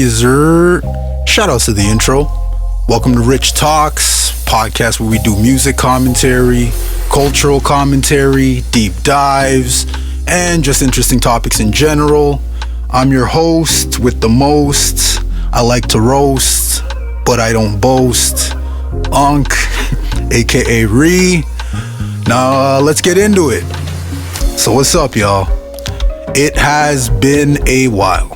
Yes, sir. Shout outs to the intro. Welcome to Rich Talks, podcast where we do music commentary, cultural commentary, deep dives, and just interesting topics in general. I'm your host with the most. I like to roast, but I don't boast. Unk, aka Ree. Now let's get into it. So what's up, y'all? It has been a while.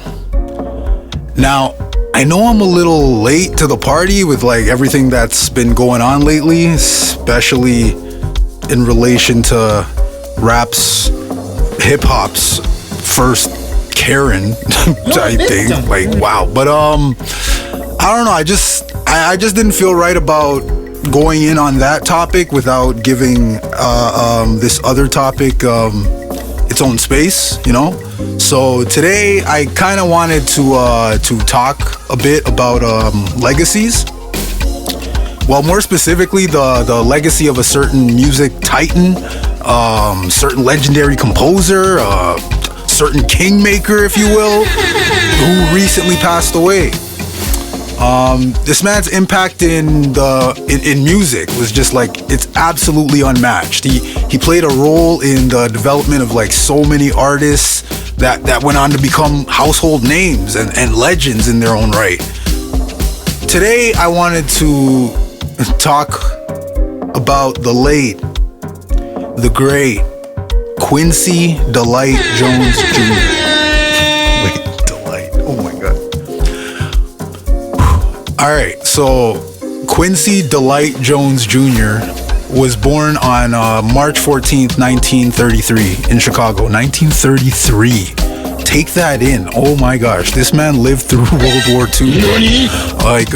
Now, I know I'm a little late to the party with like everything that's been going on lately, especially in relation to rap's, hip-hop's first Karen type thing. Like, wow. But I don't know. I just didn't feel right about going in on that topic without giving this other topic its own space, you know. So today I kind of wanted to talk a bit about legacies. Well, more specifically, the legacy of a certain music titan, certain legendary composer, certain kingmaker, if you will, who recently passed away. This man's impact in music was just like, it's absolutely unmatched. He played a role in the development of like so many artists that went on to become household names and legends in their own right. Today I wanted to talk about the late, the great Quincy Delight Jones Jr. Wait, Delight, oh my god. Alright, so Quincy Delight Jones Jr. was born on March 14th, 1933 in Chicago. 1933. Take that in. Oh my gosh. This man lived through World War II. Like,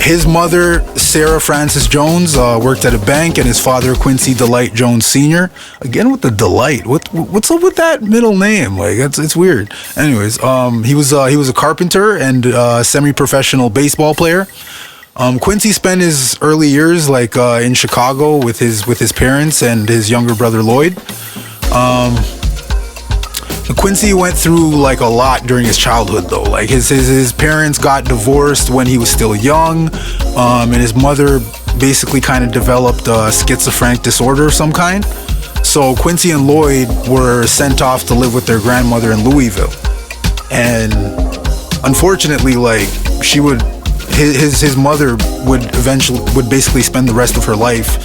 his mother, Sarah Frances Jones, worked at a bank, and his father, Quincy Delight Jones Sr. Again with the Delight. What's up with that middle name? Like, it's weird. Anyways, he was a carpenter and semi-professional baseball player. Quincy spent his early years like in Chicago with his parents and his younger brother Lloyd. Quincy went through like a lot during his childhood though. Like his parents got divorced when he was still young, and his mother basically kind of developed a schizophrenic disorder of some kind. So Quincy and Lloyd were sent off to live with their grandmother in Louisville, and unfortunately, like his mother would basically spend the rest of her life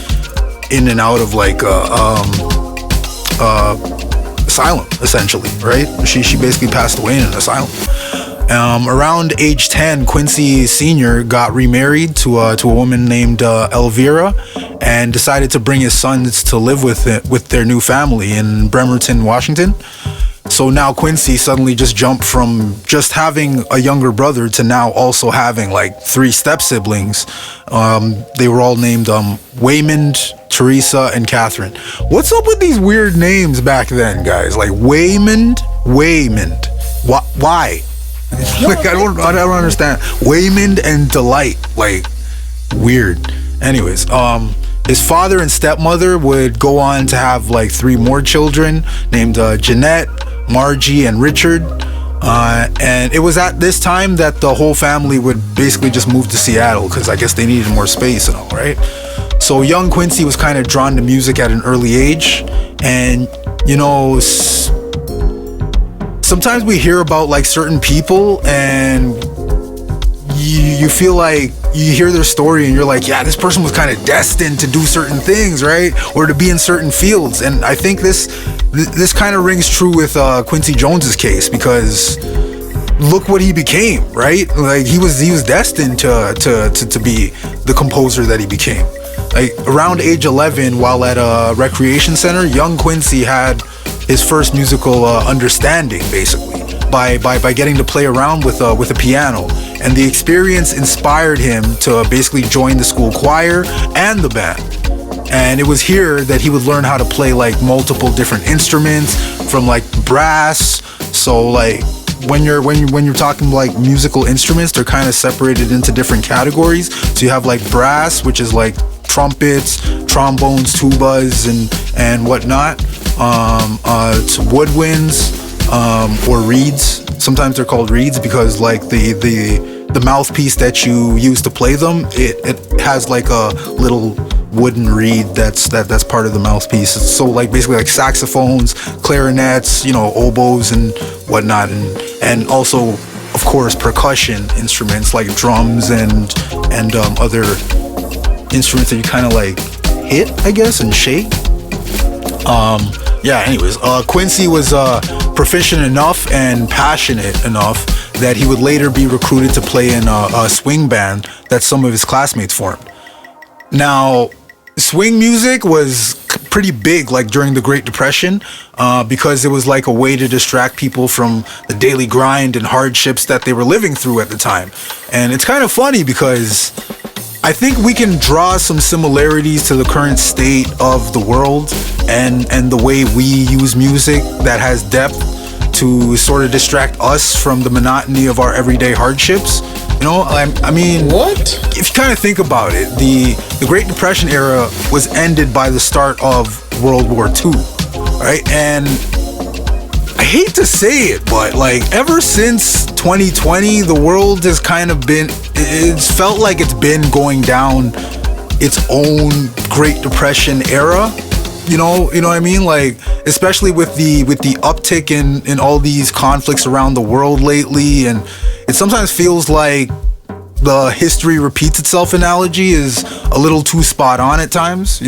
in and out of like asylum, essentially, right? She basically passed away in an asylum. Around age 10, Quincy Sr. got remarried to a woman named Elvira, and decided to bring his sons to live with their new family in Bremerton, Washington. So now Quincy suddenly just jumped from just having a younger brother to now also having like 3 step siblings. They were all named Waymond, Teresa, and Catherine. What's up with these weird names back then, guys? Like Waymond. Why? Like I don't understand. Waymond and Delight, like weird. Anyways, his father and stepmother would go on to have like 3 more children named Jeanette, Margie, and Richard. And it was at this time that the whole family would basically just move to Seattle because I guess they needed more space and all, right? So young Quincy was kind of drawn to music at an early age. And, you know, sometimes we hear about like certain people and you feel like you hear their story and you're like, yeah, this person was kind of destined to do certain things, right? Or to be in certain fields. And I think this kind of rings true with Quincy Jones's case, because look what he became, right? Like he was destined to be the composer that he became. Like around age 11, while at a recreation center, young Quincy had his first musical understanding, basically, by getting to play around with a piano. And the experience inspired him to basically join the school choir and the band. And it was here that he would learn how to play like multiple different instruments, from like brass. So like when you're talking like musical instruments, they're kind of separated into different categories. So you have like brass, which is like trumpets, trombones, tubas, and whatnot. To woodwinds, or reeds, sometimes they're called reeds because like the mouthpiece that you use to play them, it has like a little wooden reed that's part of the mouthpiece. So like basically like saxophones, clarinets, oboes and whatnot, and also of course percussion instruments like drums and other instruments that you kind of like hit, I guess, and shake. Anyways, Quincy was proficient enough and passionate enough that he would later be recruited to play in a swing band that some of his classmates formed. Now, swing music was pretty big like during the Great Depression because it was like a way to distract people from the daily grind and hardships that they were living through at the time. And it's kind of funny because I think we can draw some similarities to the current state of the world and the way we use music that has depth to sort of distract us from the monotony of our everyday hardships. I mean, what? If you kind of think about it, the Great Depression era was ended by the start of World War II, right? And I hate to say it, but like ever since 2020, the world has kind of been, it's felt like it's been going down its own Great Depression era. You know what I mean? Like, especially with the uptick in all these conflicts around the world lately, and it sometimes feels like the history repeats itself analogy is a little too spot on at times,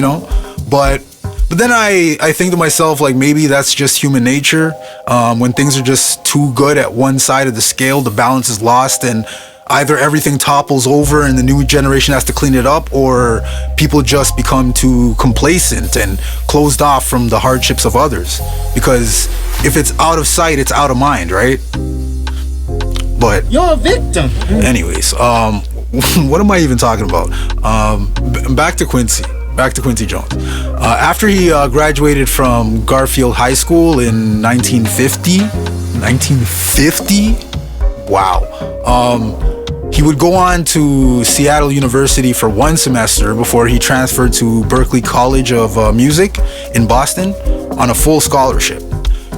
But then I think to myself, like, maybe that's just human nature. When things are just too good at one side of the scale, the balance is lost, and either everything topples over and the new generation has to clean it up, or people just become too complacent and closed off from the hardships of others. Because if it's out of sight, it's out of mind, right? But you're a victim. Anyways, what am I even talking about? Back to Quincy Jones. After he graduated from Garfield High School in 1950, wow. He would go on to Seattle University for one semester before he transferred to Berklee College of Music in Boston on a full scholarship.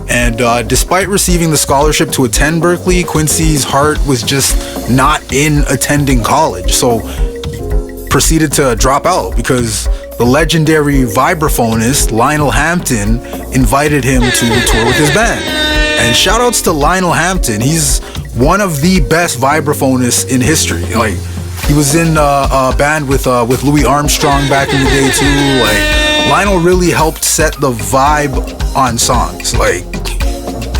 And despite receiving the scholarship to attend Berklee, Quincy's heart was just not in attending college. So he proceeded to drop out because the legendary vibraphonist Lionel Hampton invited him to tour with his band. And shout outs to Lionel Hampton. He's one of the best vibraphonists in history. Like, he was in a band with Louis Armstrong back in the day too. Like, Lionel really helped set the vibe on songs. Like,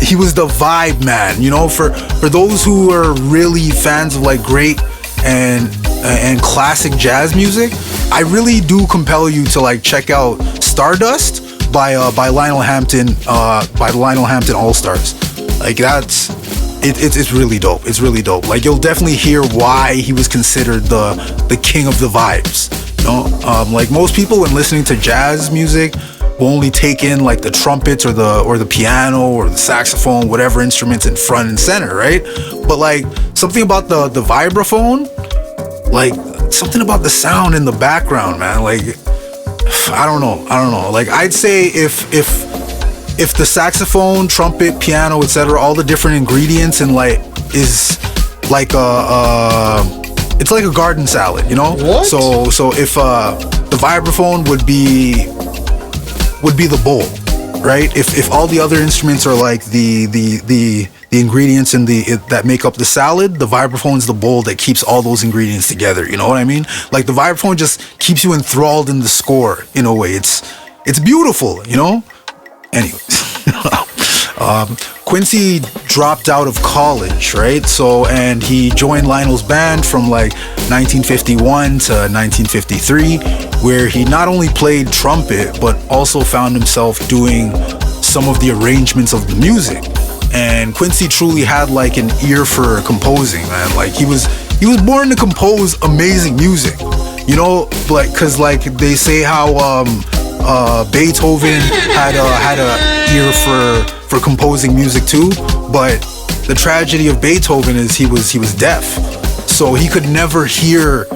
he was the vibe man, for those who are really fans of like great and classic jazz music. I really do compel you to like check out Stardust by Lionel Hampton, by the Lionel Hampton All Stars. Like, it's really dope. It's really dope. Like, you'll definitely hear why he was considered the king of the vibes. Like most people when listening to jazz music will only take in like the trumpets or the piano or the saxophone, whatever instruments in front and center, right? But like something about the vibraphone, like something about the sound in the background, man. Like, I don't know. Like, I'd say if the saxophone, trumpet, piano, etc., all the different ingredients and like is like it's like a garden salad, What? So if the vibraphone would be the bowl, right? If all the other instruments are like the ingredients in that make up the salad, the vibraphone's the bowl that keeps all those ingredients together. You know what I mean? Like, the vibraphone just keeps you enthralled in the score in a way. It's beautiful, Anyways, Quincy dropped out of college, right? And he joined Lionel's band from like 1951 to 1953, where he not only played trumpet, but also found himself doing some of the arrangements of the music. And Quincy truly had like an ear for composing, man. Like, he was born to compose amazing music, like, cause like they say how Beethoven had a ear for composing music too, but the tragedy of Beethoven is he was deaf, so he could never hear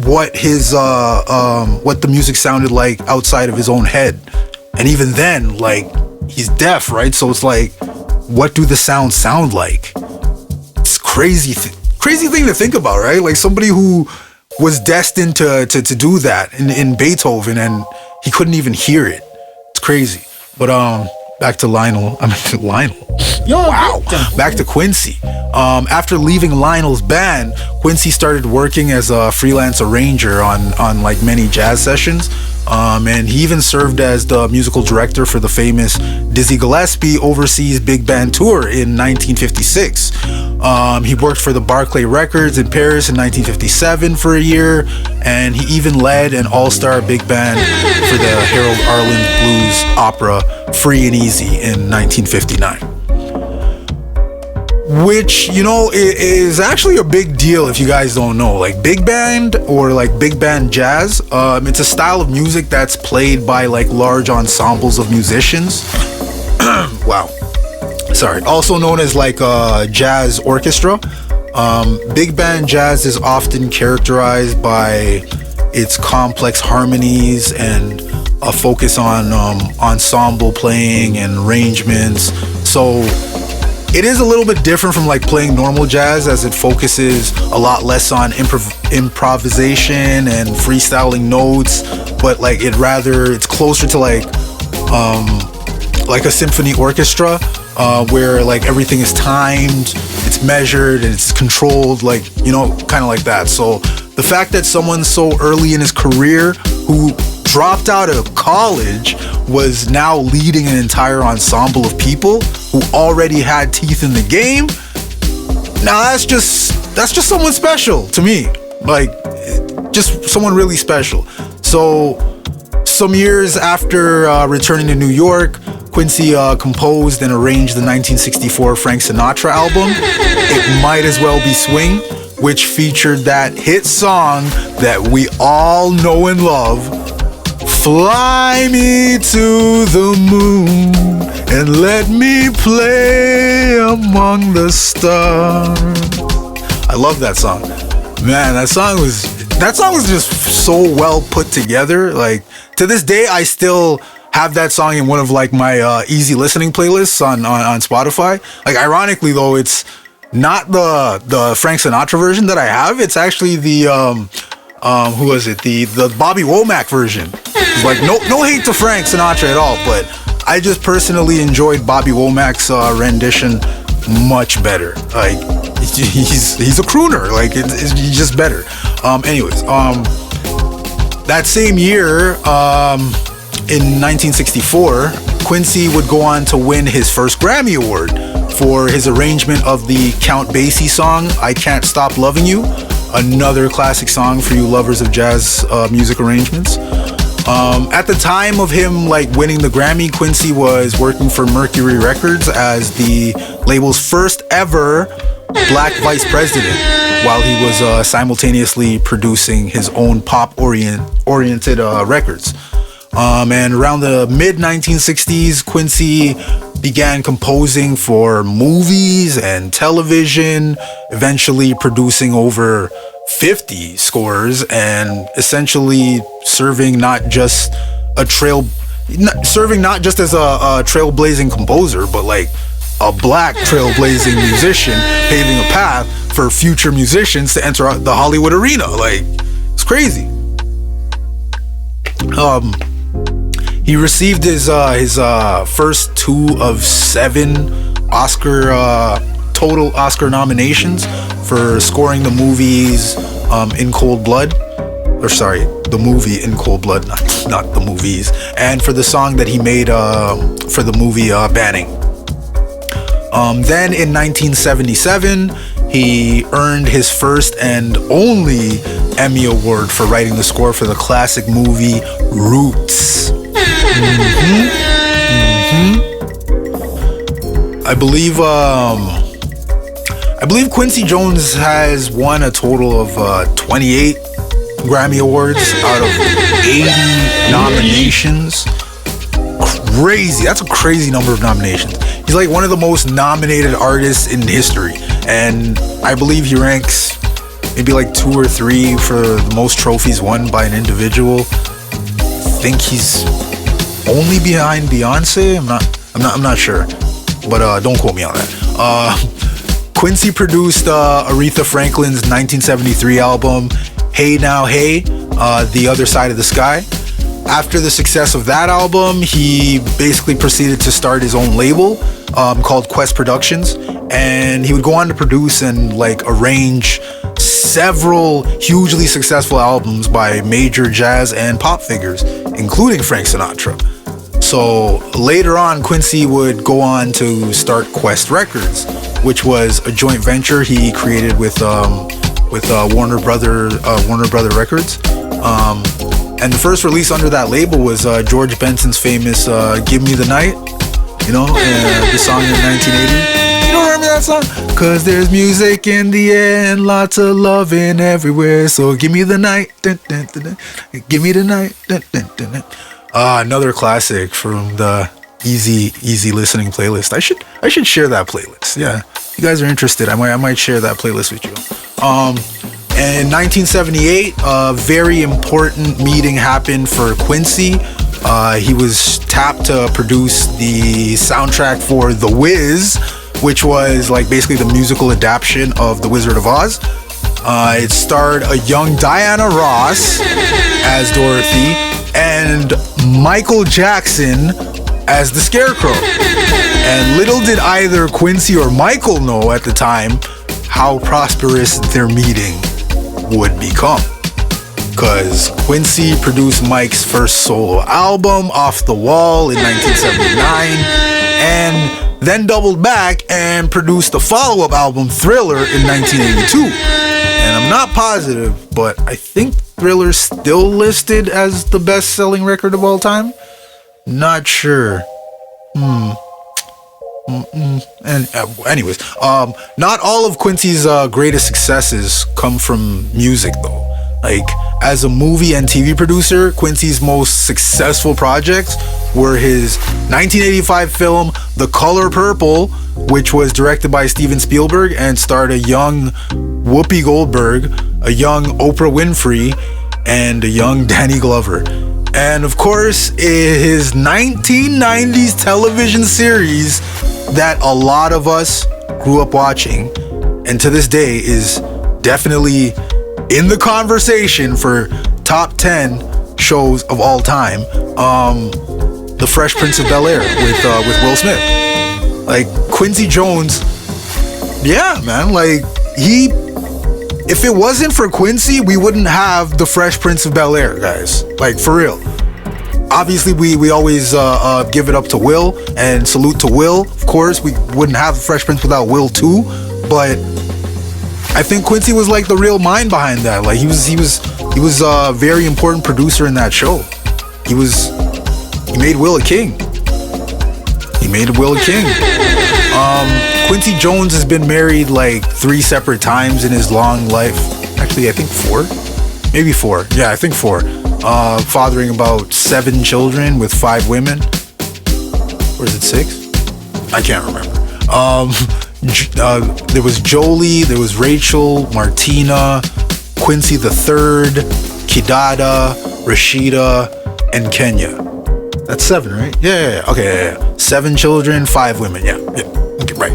what what the music sounded like outside of his own head. And even then, like, he's deaf, right? So it's like what do the sounds sound like? It's crazy thing to think about, right? Like somebody who was destined to do that in Beethoven, and he couldn't even hear it. It's crazy. But back to Lionel. Wow. Back to Quincy. After leaving Lionel's band, Quincy started working as a freelance arranger on like many jazz sessions. And he even served as the musical director for the famous Dizzy Gillespie overseas big band tour in 1956. He worked for the Barclay Records in Paris in 1957 for a year, and he even led an all-star big band for the Harold Arlen Blues opera Free and Easy in 1959. Which, you know, is actually a big deal if you guys don't know. Like big band or like big band jazz, it's a style of music that's played by like large ensembles of musicians. Wow. Sorry. Also known as like jazz orchestra. Big band jazz is often characterized by its complex harmonies and a focus on ensemble playing and arrangements. So it is a little bit different from like playing normal jazz, as it focuses a lot less on improvisation and freestyling notes, but like it's closer to like a symphony orchestra, where like everything is timed, it's measured, and it's controlled, like, you know, kind of like that. So the fact that someone so early in his career who dropped out of college was now leading an entire ensemble of people who already had teeth in the game. Now that's just someone special to me. Like, just someone really special. So some years after returning to New York, Quincy composed and arranged the 1964 Frank Sinatra album, It Might As Well Be Swing, which featured that hit song that we all know and love, Fly Me to the Moon and Let Me Play Among the Stars. I love that song. Man, that song was just so well put together. Like, to this day, I still have that song in one of like my easy listening playlists on Spotify. Like, ironically though, it's not the Frank Sinatra version that I have. It's actually the who was it? The Bobby Womack version. It's like no hate to Frank Sinatra at all, but I just personally enjoyed Bobby Womack's rendition much better. Like, he's a crooner. Like, it's just better. Anyways, that same year, in 1964, Quincy would go on to win his first Grammy Award for his arrangement of the Count Basie song, I Can't Stop Loving You, another classic song for you lovers of jazz music arrangements. At the time of him like winning the Grammy, Quincy was working for Mercury Records as the label's first ever black vice president, while he was simultaneously producing his own pop-oriented records. And around the mid-1960s, Quincy began composing for movies and television, eventually producing over 50 scores and essentially serving not just as a trailblazing composer, but like a black trailblazing musician, paving a path for future musicians to enter the Hollywood arena. Like, it's crazy. He received his first 2 of 7 total Oscar nominations for scoring the movies In Cold Blood. Or sorry, the movie In Cold Blood, not the movies. And for the song that he made for the movie Banning. Then in 1977, he earned his first and only Emmy Award for writing the score for the classic movie Roots. I believe Quincy Jones has won a total of 28 Grammy Awards out of 80 nominations. Crazy. That's a crazy number of nominations. He's like one of the most nominated artists in history, and I believe he ranks maybe like 2 or 3 for the most trophies won by an individual. I think he's only behind Beyonce. I'm not sure. but don't quote me on that. Quincy produced Aretha Franklin's 1973 album, Hey Now Hey, The Other Side of the Sky. After the success of that album, he basically proceeded to start his own label called Quest Productions, and he would go on to produce and like arrange several hugely successful albums by major jazz and pop figures, including Frank Sinatra. So later on, Quincy would go on to start Quest Records, which was a joint venture he created with Warner Brother Records. And the first release under that label was George Benson's famous Give Me the Night, the song in 1980. You don't remember that song? Cause there's music in the air and lots of loving everywhere. So give me the night. Dun, dun, dun, dun. Give me the night. Dun, dun, dun, dun. Another classic from the easy listening playlist. I should share that playlist. Yeah, if you guys are interested, I might share that playlist with you. In 1978, a very important meeting happened for Quincy. He was tapped to produce the soundtrack for The Wiz, which was like basically the musical adaptation of The Wizard of Oz. It starred a young Diana Ross as Dorothy and Michael Jackson as the Scarecrow. And little did either Quincy or Michael know at the time how prosperous their meeting would become, because Quincy produced Mike's first solo album, Off the Wall, in 1979, and then doubled back and produced the follow-up album, Thriller, in 1982. And I'm not positive, but I think Thriller's still listed as the best-selling record of all time. Not sure. And anyways, not all of Quincy's greatest successes come from music though. Like, as a movie and TV producer, Quincy's most successful projects were his 1985 film The Color Purple, which was directed by Steven Spielberg and starred a young Whoopi Goldberg, a young Oprah Winfrey, and a young Danny Glover. And of course, his 1990s television series that a lot of us grew up watching, and to this day is definitely in the conversation for top 10 shows of all time, The Fresh Prince of Bel-Air with Will Smith. Like, Quincy Jones, yeah, man, like, if it wasn't for Quincy, we wouldn't have The Fresh Prince of Bel-Air, guys. Like, for real. Obviously, we always give it up to Will and salute to Will. Of course, we wouldn't have The Fresh Prince without Will too. But I think Quincy was like the real mind behind that. Like, he was a very important producer in that show. He made Will a king. He made Will a king. Quincy Jones has been married like 3 separate times in his long life. Actually, I think 4. Maybe 4. Yeah, I think 4. Fathering about 7 children with 5 women. Or is it 6? I can't remember. There was Jolie, there was Rachel, Martina, Quincy the Third, Kidada, Rashida, and Kenya. That's 7, right? Yeah. Okay, yeah. 7 children, 5 women. Yeah. Okay, right.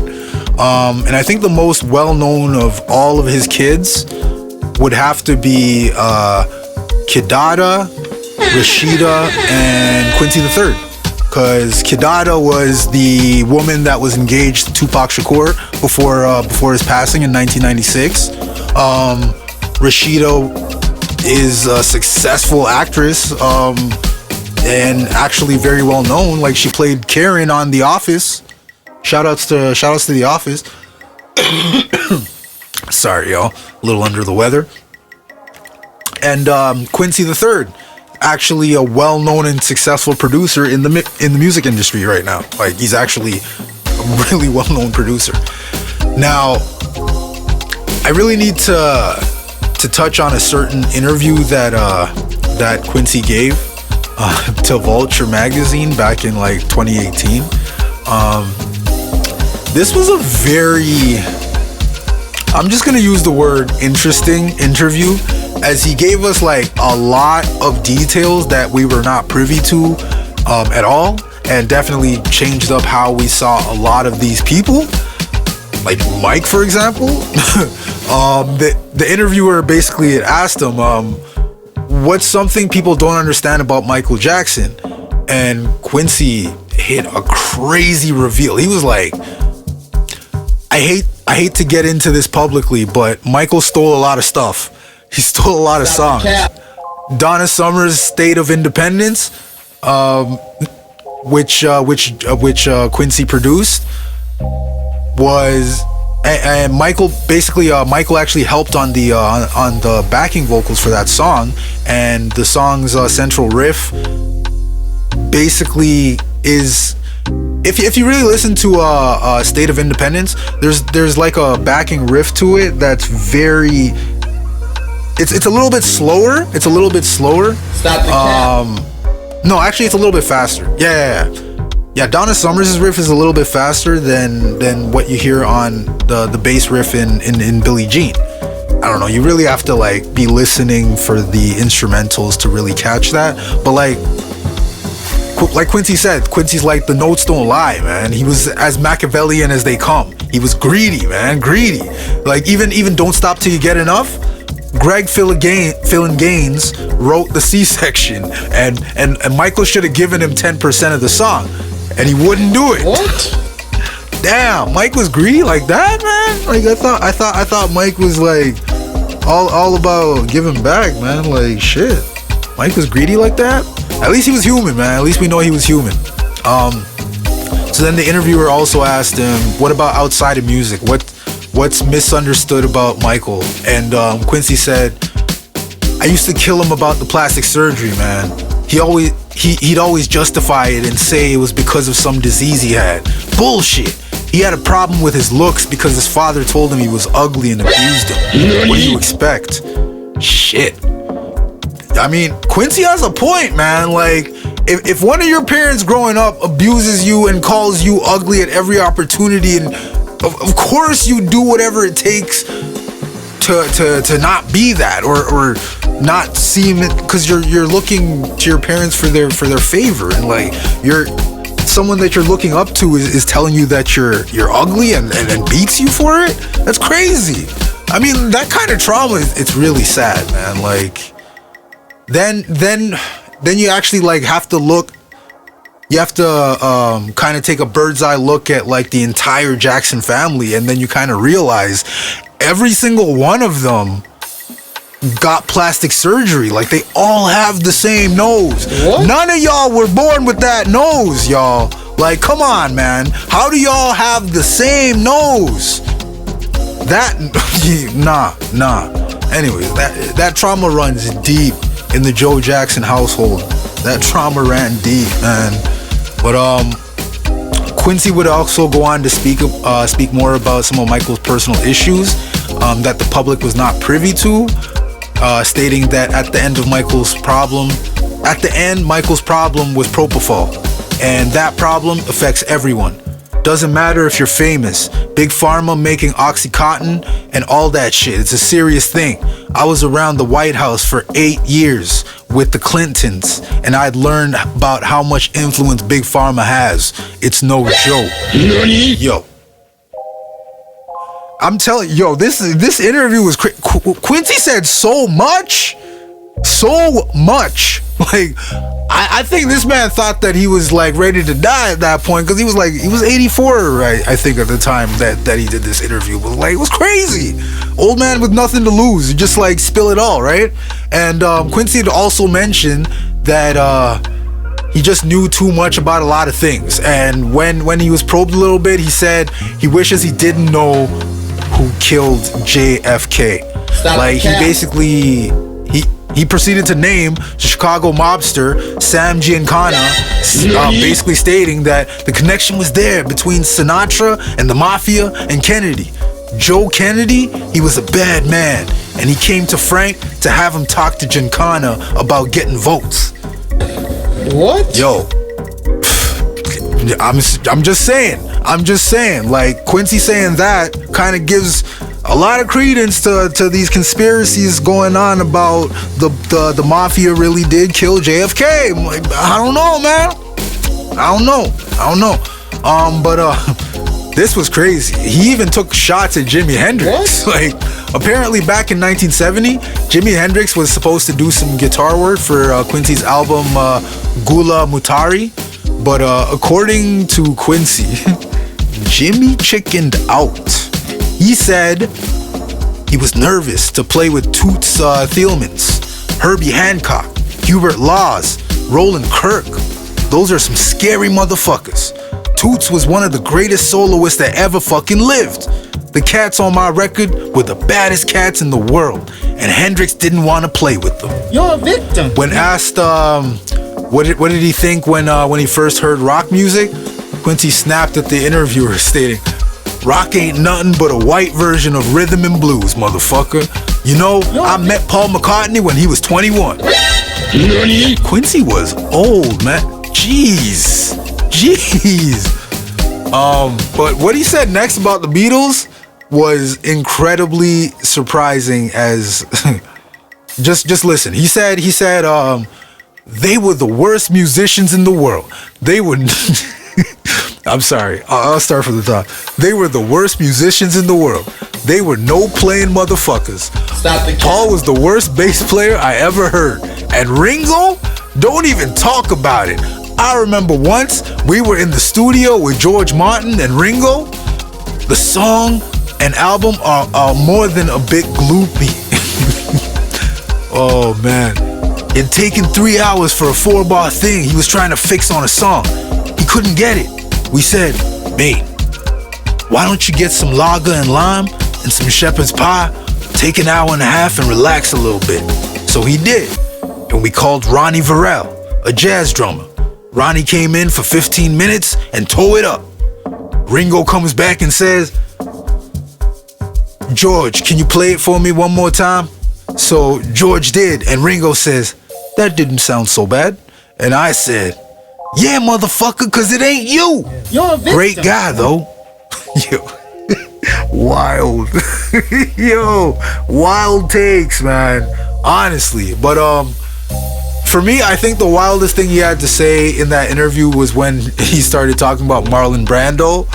And I think the most well-known of all of his kids would have to be Kidada, Rashida, and Quincy the Third. Because Kidada was the woman that was engaged to Tupac Shakur before his passing in 1996. Rashida is a successful actress and actually very well known. Like, she played Karen on The Office. Shoutouts to The Office. Sorry, y'all. A little under the weather. And Quincy the Third, actually a well-known and successful producer in the music industry right now. Like, he's actually a really well-known producer. Now, I really need to touch on a certain interview that Quincy gave to Vulture magazine back in like 2018. This was a very, I'm just gonna use the word interesting interview, as he gave us like a lot of details that we were not privy to at all. and definitely changed up how we saw a lot of these people. Like Mike, for example. The interviewer basically had asked him, what's something people don't understand about Michael Jackson? And Quincy hit a crazy reveal. He was like, I hate to get into this publicly, but Michael stole a lot of stuff. He stole a lot of songs. Donna Summer's State of Independence, which Quincy produced, was, and Michael actually helped on the backing vocals for that song, and the song's central riff basically is, if you really listen to State of Independence, there's like a backing riff to it that's very, it's a little bit slower. It's a little bit slower. Stop the cap. No, actually, it's a little bit faster. Yeah. Donna Summer's riff is a little bit faster than what you hear on the bass riff in Billie Jean. I don't know. You really have to like be listening for the instrumentals to really catch that. But like Quincy said, Quincy's like, the notes don't lie, man. He was as Machiavellian as they come. He was greedy, man, greedy. Like even Don't Stop Till You Get Enough. Greg Philin Gaines wrote the C section, and Michael should have given him 10% of the song, and he wouldn't do it. What? Damn, Mike was greedy like that, man. Like I thought Mike was like all about giving back, man. Like shit, Mike was greedy like that. At least he was human, man. At least we know he was human. So then the interviewer also asked him, what about outside of music? What's misunderstood about Michael? And Quincy said, I used to kill him about the plastic surgery, man. He'd always justify it and say it was because of some disease he had. Bullshit. He had a problem with his looks because his father told him he was ugly and abused him. What do you expect? Shit. I mean, Quincy has a point, man. Like, if one of your parents growing up abuses you and calls you ugly at every opportunity, and of course you do whatever it takes to not be that, or not seem it, because you're looking to your parents for their favor, and like someone that you're looking up to is telling you that you're ugly and beats you for it. That's crazy. I mean, that kind of trauma, it's really sad, man. Like, then you actually like have to look. You have to kind of take a bird's eye look at like the entire Jackson family, and then you kind of realize every single one of them got plastic surgery. Like, they all have the same nose. What? None of y'all were born with that nose, y'all. Like, come on, man. How do y'all have the same nose? Nah. Anyways, that trauma runs deep in the Joe Jackson household. That trauma ran deep, man. But Quincy would also go on to speak more about some of Michael's personal issues that the public was not privy to, stating that at the end, Michael's problem was propofol, and that problem affects everyone. Doesn't matter if you're famous, Big Pharma making Oxycontin and all that shit. It's a serious thing. I was around the White House for 8 years with the Clintons, and I'd learned about how much influence Big Pharma has. It's no joke. Yo, I'm telling you, this interview was Quincy said so much. Like, I think this man thought that he was like ready to die at that point, because he was 84, right? I think at the time that he did this interview. But like, it was crazy. Old man with nothing to lose. You just like spill it all, right? And Quincy had also mentioned that he just knew too much about a lot of things. And when he was probed a little bit, he said he wishes he didn't know who killed JFK. He proceeded to name the Chicago mobster Sam Giancana, basically stating that the connection was there between Sinatra and the mafia and Kennedy. Joe Kennedy, he was a bad man, and he came to Frank to have him talk to Giancana about getting votes. What? Yo, I'm just saying, like, Quincy saying that kind of gives a lot of credence to these conspiracies going on about the mafia really did kill JFK. I'm like, I don't know, man. I don't know. But this was crazy. He even took shots at Jimi Hendrix. What? Like, apparently back in 1970, Jimi Hendrix was supposed to do some guitar work for Quincy's album Gula Mutari. But according to Quincy, Jimmy chickened out. He said he was nervous to play with Toots Thielmans, Herbie Hancock, Hubert Laws, Roland Kirk. Those are some scary motherfuckers. Toots was one of the greatest soloists that ever fucking lived. The cats on my record were the baddest cats in the world, and Hendrix didn't want to play with them. You're a victim. When asked what did he think when he first heard rock music, Quincy snapped at the interviewer stating, "Rock ain't nothing but a white version of rhythm and blues, motherfucker. You know, I met Paul McCartney when he was 21. Quincy was old, man. Jeez. But what he said next about the Beatles was incredibly surprising. As just listen. He said they were the worst musicians in the world. They were I'm sorry. I'll start from the top. They were the worst musicians in the world. They were no playing motherfuckers. Stop the Paul was the worst bass player I ever heard. And Ringo, don't even talk about it. I remember once we were in the studio with George Martin and Ringo. The song and album are more than a bit gloopy." Oh man. It'd taken 3 hours for a 4-bar thing he was trying to fix on a song. He couldn't get it. We said, "Mate, why don't you get some lager and lime and some shepherd's pie, take an hour and a half and relax a little bit?" So he did. And we called Ronnie Varel, a jazz drummer. Ronnie came in for 15 minutes and tore it up. Ringo comes back and says, "George, can you play it for me one more time?" So George did, and Ringo says, "That didn't sound so bad." And I said, "Yeah, motherfucker, cause it ain't you." You're a victim. Great guy though. Yo, wild. Yo, wild takes, man. Honestly, but for me, I think the wildest thing he had to say in that interview was when he started talking about Marlon Brando.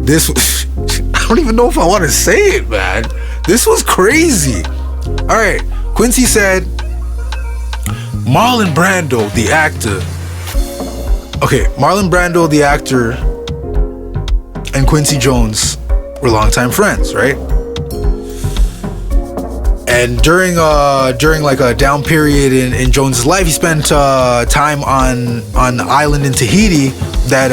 This was, I don't even know if I want to say it, man. This was crazy. All right, Quincy said, Marlon Brando, the actor. Okay, Marlon Brando, the actor, and Quincy Jones were longtime friends, right? And during like a down period in Jones's life, he spent time on an island in Tahiti that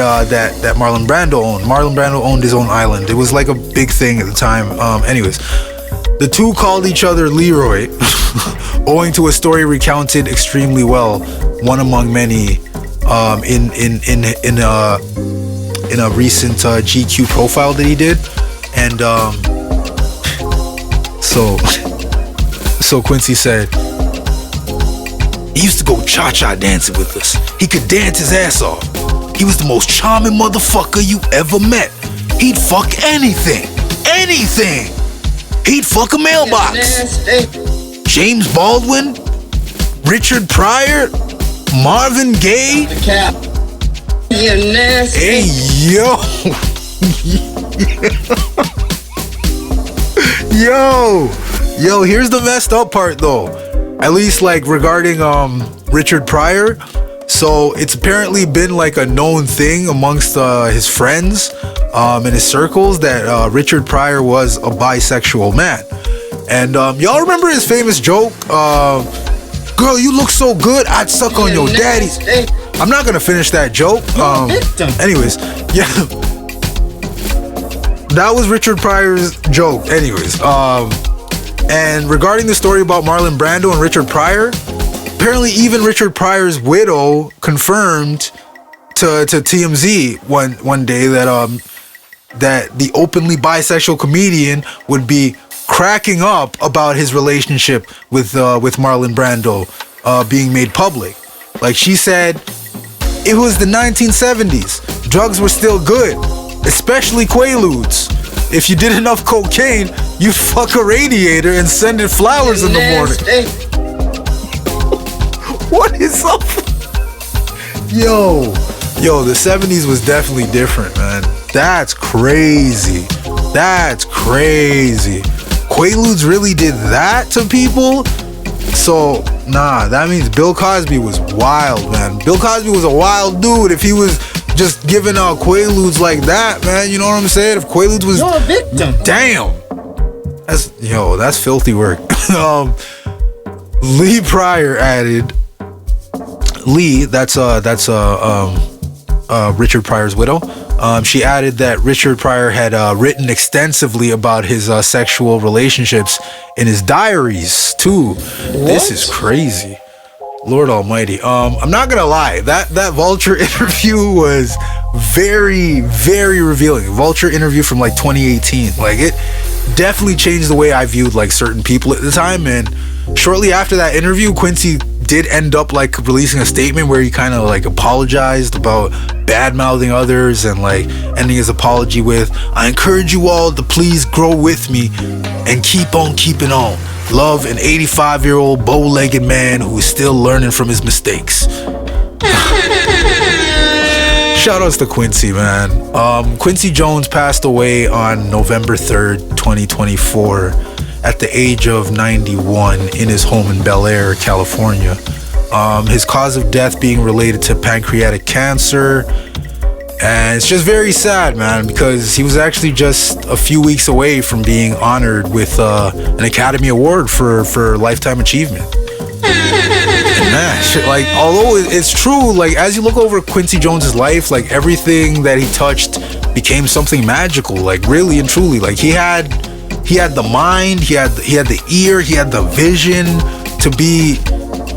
Marlon Brando owned. Marlon Brando owned his own island. It was like a big thing at the time. Anyways, the two called each other Leroy, owing to a story recounted extremely well, one among many, in a recent GQ profile that he did, and So Quincy said, he used to go cha-cha dancing with us. He could dance his ass off. He was the most charming motherfucker you ever met. He'd fuck anything. Anything. He'd fuck a mailbox. James Baldwin, Richard Pryor, Marvin Gaye. The cap. You're nasty. Hey, yo. Yo, here's the messed up part though. At least like regarding Richard Pryor. So it's apparently been like a known thing amongst his friends and his circles that Richard Pryor was a bisexual man. And y'all remember his famous joke, "Girl, you look so good, I'd suck on your daddy's." I'm not gonna finish that joke. Anyways, yeah. That was Richard Pryor's joke. Anyways, and regarding the story about Marlon Brando and Richard Pryor, apparently even Richard Pryor's widow confirmed to TMZ one day that the openly bisexual comedian would be cracking up about his relationship with Marlon Brando being made public. Like she said, it was the 1970s. Drugs were still good, especially Quaaludes. If you did enough cocaine, you'd fuck a radiator and send it flowers in the morning. What is up? Yo, the 70s was definitely different, man. That's crazy. Quaaludes really did that to people? So, nah, that means Bill Cosby was wild, man. Bill Cosby was a wild dude if he was just giving out Quaaludes like that, man. You know what I'm saying? If Quaaludes was... You're a victim. Damn. That's filthy work. Lee Pryor added... Lee, that's Richard Pryor's widow. She added that Richard Pryor had written extensively about his sexual relationships in his diaries too. What? This is crazy. Lord Almighty. I'm not gonna lie. That Vulture interview was very, very revealing. Vulture interview from like 2018. Like, it definitely changed the way I viewed like certain people at the time. And shortly after that interview, Quincy did end up like releasing a statement where he kind of like apologized about bad mouthing others and like ending his apology with, "I encourage you all to please grow with me and keep on keeping on. Love, an 85-year-old bow-legged man who is still learning from his mistakes." Shout outs to Quincy, man. Quincy Jones passed away on November 3rd, 2024 at the age of 91 in his home in Bel Air, California. His cause of death being related to pancreatic cancer. And it's just very sad, man, because he was actually just a few weeks away from being honored with an Academy Award for Lifetime Achievement. And man, shit, like, although it's true, like, as you look over Quincy Jones's life, like, everything that he touched became something magical, like, really and truly. Like, he had the mind, he had the ear, he had the vision to be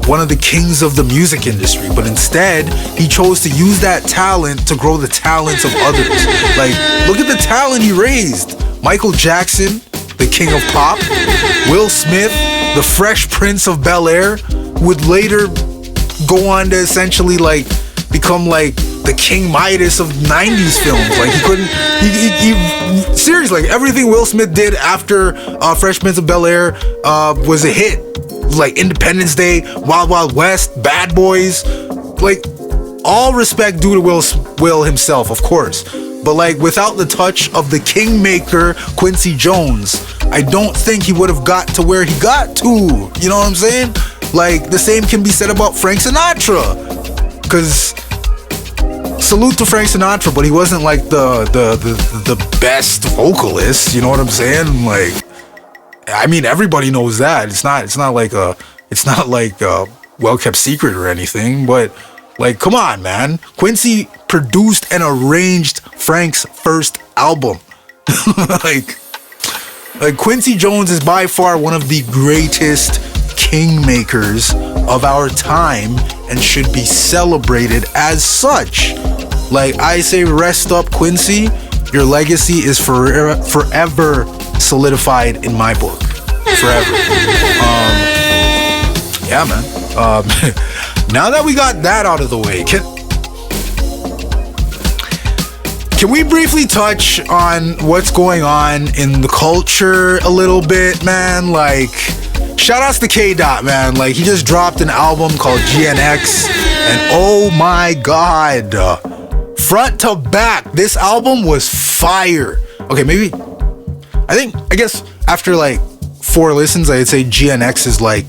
one of the kings of the music industry, but instead he chose to use that talent to grow the talents of others. Like, look at the talent he raised. Michael Jackson, the king of pop. Will Smith, the Fresh Prince of Bel Air, would later go on to essentially like become like the King Midas of 90s films. Like, he seriously, like, everything Will Smith did after Fresh Prince of Bel Air was a hit. Like Independence Day, Wild Wild West, Bad Boys, like, all respect due to Will himself, of course. But like, without the touch of the Kingmaker, Quincy Jones, I don't think he would have got to where he got to. You know what I'm saying? Like, the same can be said about Frank Sinatra. Cause salute to Frank Sinatra, but he wasn't like the best vocalist. You know what I'm saying? Like, I mean, everybody knows that. It's not like a well-kept secret or anything, but like, come on, man. Quincy produced and arranged Frank's first album. like Quincy Jones is by far one of the greatest kingmakers of our time and should be celebrated as such. Like, I say, rest up, Quincy. Your legacy is forever solidified in my book. Forever. Yeah, man. Now that we got that out of the way, can we briefly touch on what's going on in the culture a little bit, man? Like, shout outs to K-Dot, man. Like, he just dropped an album called GNX, and oh my god, front to back, this album was fire. Okay, I guess after like 4 listens, I'd say GNX is like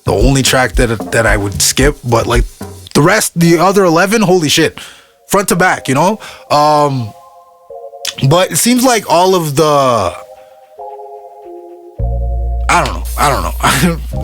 the only track that I would skip, but like the other 11, holy shit, front to back, you know? But it seems like all of the, I don't know.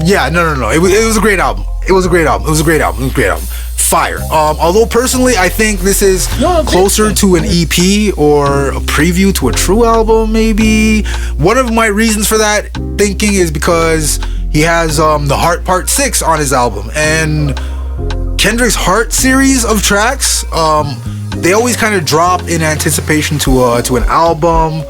Yeah, no. It was a great album. It was a great album. Fire. Although personally, I think this is closer to an EP or a preview to a true album, maybe. One of my reasons for that thinking is because he has the Heart Part 6 on his album, and Kendrick's Heart series of tracks, they always kind of drop in anticipation to an album,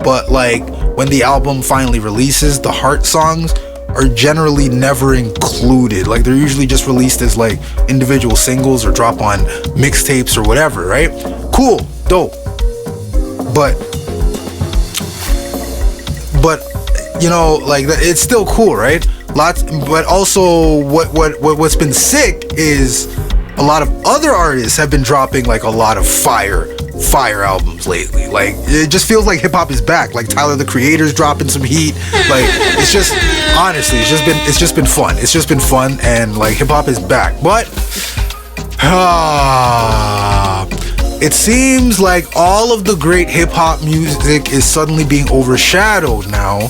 but like when the album finally releases, the Heart songs are generally never included. Like, they're usually just released as like individual singles or drop on mixtapes or whatever, right? Cool, dope. But you know, like, it's still cool, right? But also what's been sick is a lot of other artists have been dropping like a lot of fire albums lately. Like it just feels like hip hop is back. Like Tyler the Creator's dropping some heat. Like it's just honestly, it's just been fun. It's just been fun, and like hip hop is back. But it seems like all of the great hip hop music is suddenly being overshadowed now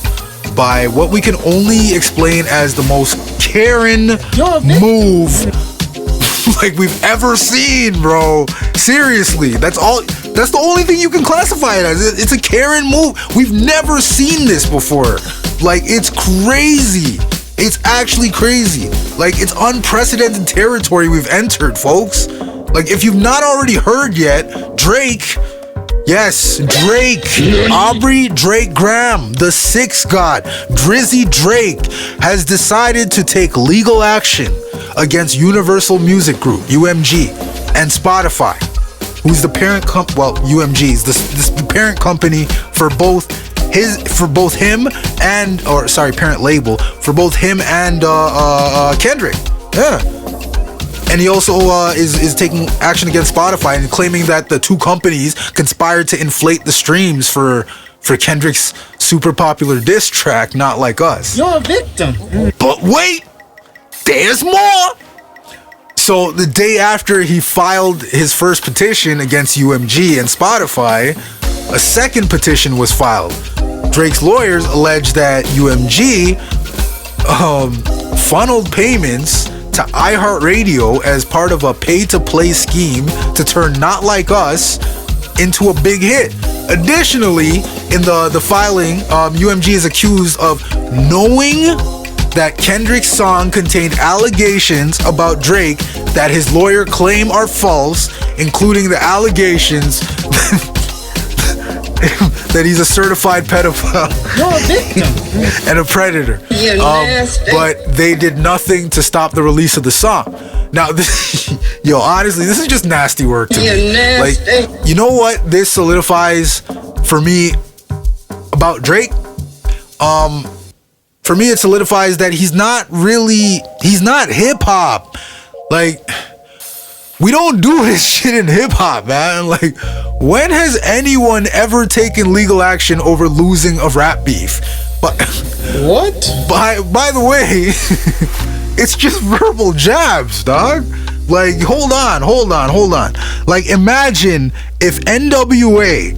by what we can only explain as the most Karen move like we've ever seen, bro. Seriously, that's the only thing you can classify it as. It's a Karen move. We've never seen this before. Like, it's crazy. It's actually crazy. Like, it's unprecedented territory we've entered, folks. Like, if you've not already heard yet, Drake, yes, Drake, Aubrey Drake Graham, the sixth god, Drizzy Drake, has decided to take legal action against Universal Music Group, UMG, and Spotify, who's the parent UMG is the parent company for both him and parent label for both him and Kendrick. Yeah. And he also is taking action against Spotify and claiming that the two companies conspired to inflate the streams for Kendrick's super popular diss track, Not Like Us. You're a victim. But wait, there's more. So the day after he filed his first petition against UMG and Spotify, a second petition was filed. Drake's lawyers allege that UMG funneled payments to iHeartRadio as part of a pay-to-play scheme to turn Not Like Us into a big hit. Additionally, in the filing, UMG is accused of knowing that Kendrick's song contained allegations about Drake that his lawyer claim are false, including the allegations that he's a certified pedophile and a predator. But they did nothing to stop the release of the song. Now, honestly, this is just nasty work to me. Like, you know what this solidifies for me about Drake? For me, it solidifies that he's not hip hop. Like, we don't do this shit in hip hop, man. Like, when has anyone ever taken legal action over losing a rap beef? But what? By the way, it's just verbal jabs, dog. Like, hold on. Like, imagine if NWA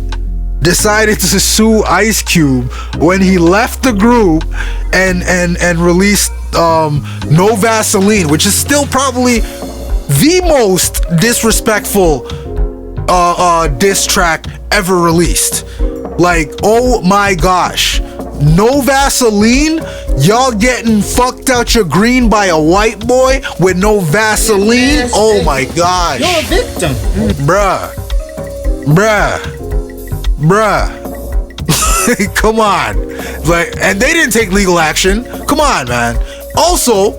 decided to sue Ice Cube when he left the group and released No Vaseline, which is still probably the most disrespectful diss track ever released. Like, oh my gosh, No Vaseline, y'all getting fucked out your green by a white boy with no Vaseline? Oh my gosh. You're a victim. Bruh. Come on. Like, and they didn't take legal action. Come on, man. Also,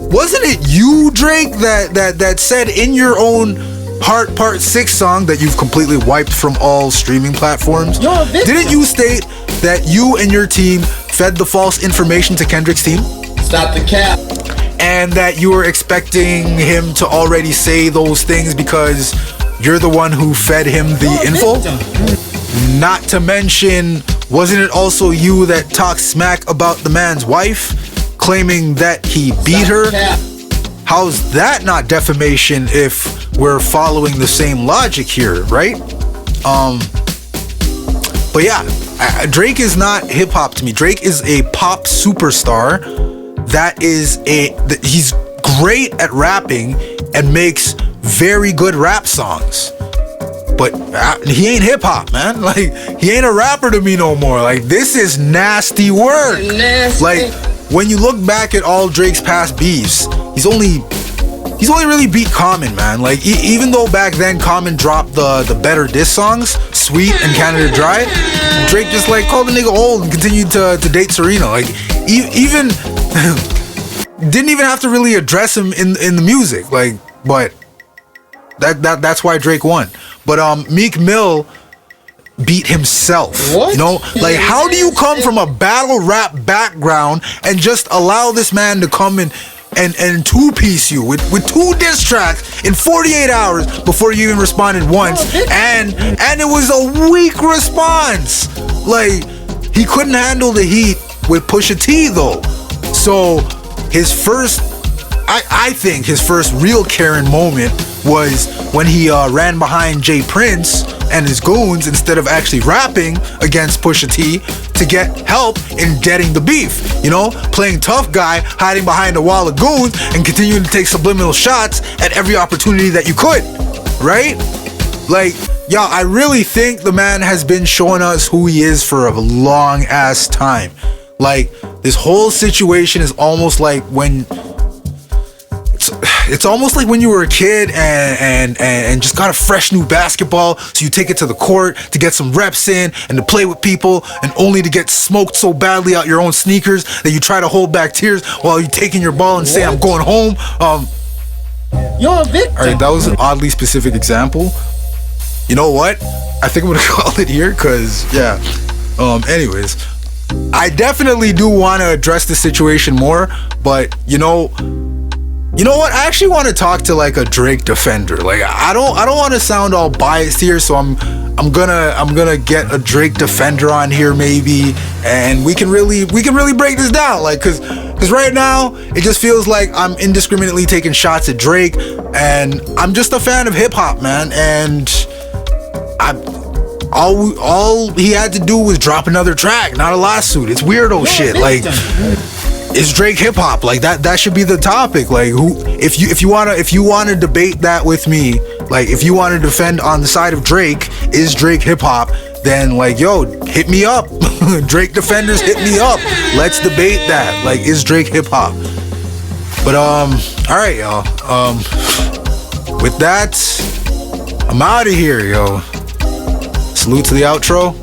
wasn't it you, Drake, that said in your own Heart Part 6 song that you've completely wiped from all streaming platforms? Didn't you state that you and your team fed the false information to Kendrick's team? Stop the cap. And that you were expecting him to already say those things because you're the one who fed him the info? Not to mention, wasn't it also you that talked smack about the man's wife, claiming that he beat her? How's that not defamation if we're following the same logic here, right? But yeah, Drake is not hip hop to me. Drake is a pop superstar he's great at rapping and makes very good rap songs. But he ain't hip hop, man. Like, he ain't a rapper to me no more. Like, this is nasty work. Like, when you look back at all Drake's past beefs, he's only really beat Common, man. Like, even though back then Common dropped the better diss songs, Sweet and Canada Dry, Drake just like called the nigga old and continued to date Serena. Like, even didn't even have to really address him in the music. Like, but that's why Drake won. But Meek Mill beat himself. What? You know, like, how do you come from a battle rap background and just allow this man to come and and two-piece you with 2 diss tracks in 48 hours before you even responded once, and it was a weak response. Like, he couldn't handle the heat with Pusha T though. So his first, I think his first real Karen moment was when he ran behind Jay Prince and his goons instead of actually rapping against Pusha T to get help in getting the beef. You know, playing tough guy, hiding behind a wall of goons and continuing to take subliminal shots at every opportunity that you could, right? Like, yo, I really think the man has been showing us who he is for a long ass time. Like, this whole situation is almost like when it's almost like when you were a kid and just got a fresh new basketball, so you take it to the court to get some reps in and to play with people, and only to get smoked so badly out your own sneakers that you try to hold back tears while you're taking your ball and say, I'm going home. You're a victim. All right, that was an oddly specific example. You know what? I think I'm gonna call it here, cause yeah. Anyways, I definitely do want to address the situation more, but you know what? I actually want to talk to like a Drake defender. Like, I don't want to sound all biased here, so I'm gonna get a Drake defender on here maybe, and we can really break this down. Like, cause right now it just feels like I'm indiscriminately taking shots at Drake, and I'm just a fan of hip hop, man. And all he had to do was drop another track, not a lawsuit. It's weirdo shit. Like, is Drake hip hop? Like, that should be the topic. Like, who, if you wanna debate that with me, like, if you want to defend on the side of Drake, is Drake hip hop? Then, like, yo, hit me up. Drake defenders, hit me up. Let's debate that. Like, is Drake hip hop? But all right, y'all. With that, I'm out of here, yo. Salute to the outro.